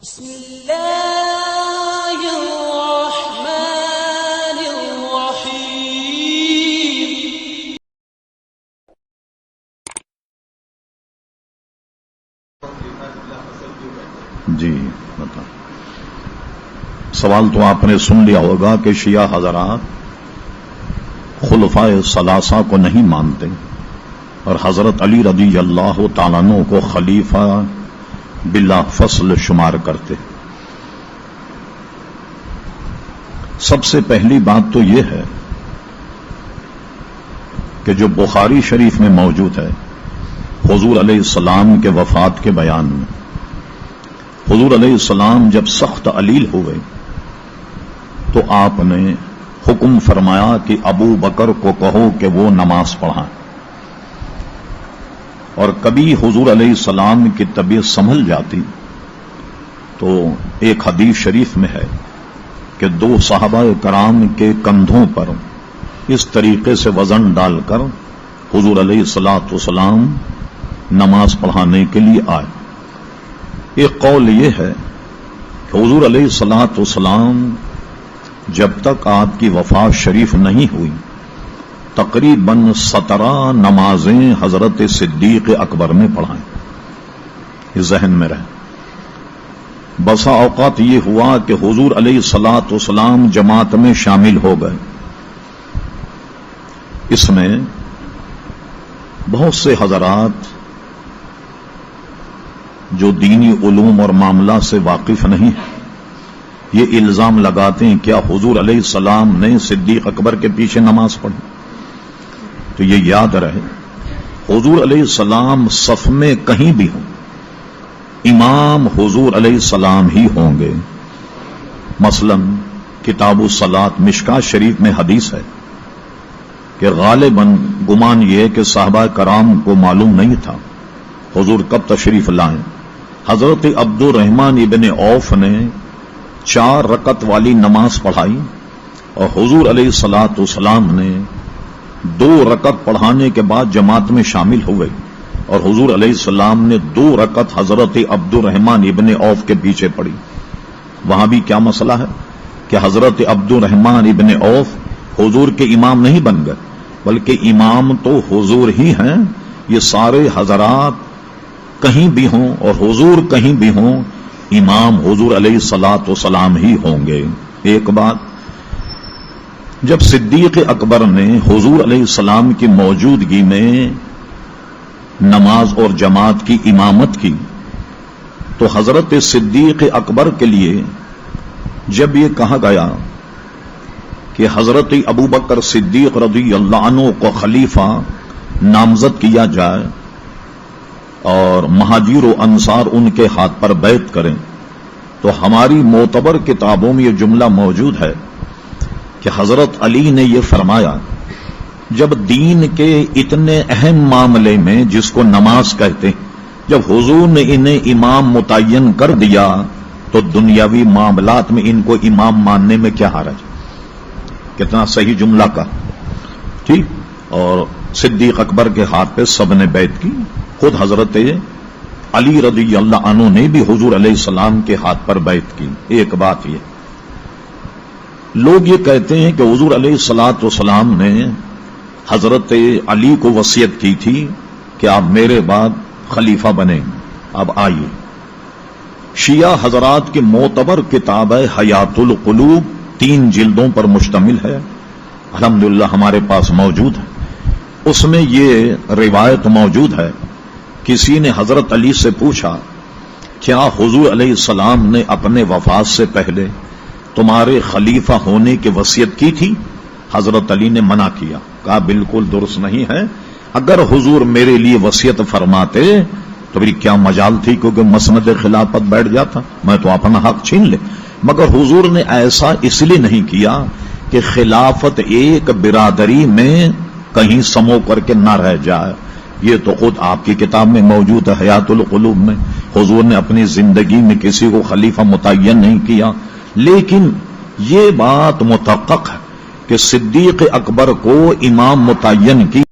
بسم اللہ الرحمن الرحیم۔ جی بتا سوال تو آپ نے سن لیا ہوگا کہ شیعہ حضرات خلفائے ثلاثہ کو نہیں مانتے اور حضرت علی رضی اللہ تعالیٰ عنہ کو خلیفہ بلا فصل شمار کرتے۔ سب سے پہلی بات تو یہ ہے کہ جو بخاری شریف میں موجود ہے حضور علیہ السلام کے وفات کے بیان میں، حضور علیہ السلام جب سخت علیل ہوئے تو آپ نے حکم فرمایا کہ ابو بکر کو کہو کہ وہ نماز پڑھائیں، اور کبھی حضور علیہ السلام کی طبیعت سنبھل جاتی تو ایک حدیث شریف میں ہے کہ دو صحابہ کرام کے کندھوں پر اس طریقے سے وزن ڈال کر حضور علیہ السلام نماز پڑھانے کے لیے آئے۔ ایک قول یہ ہے کہ حضور علیہ السلام جب تک آپ کی وفات شریف نہیں ہوئی تقریباً 17 نمازیں حضرت صدیق اکبر نے پڑھائیں۔ یہ ذہن میں رہے۔ بسا اوقات یہ ہوا کہ حضور علیہ السلام جماعت میں شامل ہو گئے، اس میں بہت سے حضرات جو دینی علوم اور معاملہ سے واقف نہیں ہیں یہ الزام لگاتے ہیں کیا حضور علیہ السلام نے صدیق اکبر کے پیچھے نماز پڑھی؟ تو یہ یاد رہے حضور علیہ السلام صف میں کہیں بھی ہوں امام حضور علیہ السلام ہی ہوں گے۔ مثلا کتاب الصلاۃ مشکاۃ شریف میں حدیث ہے کہ غالباً گمان یہ کہ صحابہ کرام کو معلوم نہیں تھا حضور کب تشریف لائیں۔ حضرت عبد الرحمن ابن عوف نے 4 رکعت والی نماز پڑھائی اور حضور علیہ السلام نے 2 رکعت پڑھانے کے بعد جماعت میں شامل ہوئے اور حضور علیہ السلام نے 2 رکعت حضرت عبد الرحمن ابن عوف کے پیچھے پڑھی۔ وہاں بھی کیا مسئلہ ہے کہ حضرت عبد الرحمن ابن عوف حضور کے امام نہیں بن گئے بلکہ امام تو حضور ہی ہیں۔ یہ سارے حضرات کہیں بھی ہوں اور حضور کہیں بھی ہوں امام حضور علیہ السلام ہی ہوں گے۔ ایک بات، جب صدیق اکبر نے حضور علیہ السلام کی موجودگی میں نماز اور جماعت کی امامت کی تو حضرت صدیق اکبر کے لیے جب یہ کہا گیا کہ حضرت ابوبکر صدیق رضی اللہ عنہ کو خلیفہ نامزد کیا جائے اور مہاجر و انصار ان کے ہاتھ پر بیعت کریں، تو ہماری معتبر کتابوں میں یہ جملہ موجود ہے کہ حضرت علی نے یہ فرمایا جب دین کے اتنے اہم معاملے میں جس کو نماز کہتے ہیں جب حضور نے انہیں امام متعین کر دیا تو دنیاوی معاملات میں ان کو امام ماننے میں کیا حرج؟ کتنا صحیح جملہ کا، ٹھیک۔ اور صدیق اکبر کے ہاتھ پہ سب نے بیعت کی، خود حضرت علی رضی اللہ عنہ نے بھی حضور علیہ السلام کے ہاتھ پر بیعت کی۔ ایک بات یہ لوگ یہ کہتے ہیں کہ حضور علیہ السلام نے حضرت علی کو وصیت کی تھی کہ آپ میرے بعد خلیفہ بنیں۔ اب آئیے، شیعہ حضرات کی معتبر کتاب ہے حیات القلوب، 3 جلدوں پر مشتمل ہے، الحمدللہ ہمارے پاس موجود ہے۔ اس میں یہ روایت موجود ہے، کسی نے حضرت علی سے پوچھا کیا حضور علیہ السلام نے اپنے وفات سے پہلے تمہارے خلیفہ ہونے کی وصیت کی تھی؟ حضرت علی نے منع کیا، کہا بالکل درست نہیں ہے، اگر حضور میرے لیے وصیت فرماتے تو میری کیا مجال تھی، کیونکہ مسند خلافت بیٹھ جاتا، میں تو اپنا حق چھین لے۔ مگر حضور نے ایسا اس لیے نہیں کیا کہ خلافت ایک برادری میں کہیں سمو کر کے نہ رہ جائے۔ یہ تو خود آپ کی کتاب میں موجود ہے حیات القلوب میں، حضور نے اپنی زندگی میں کسی کو خلیفہ متعین نہیں کیا، لیکن یہ بات متحقق ہے کہ صدیق اکبر کو امام متعین کی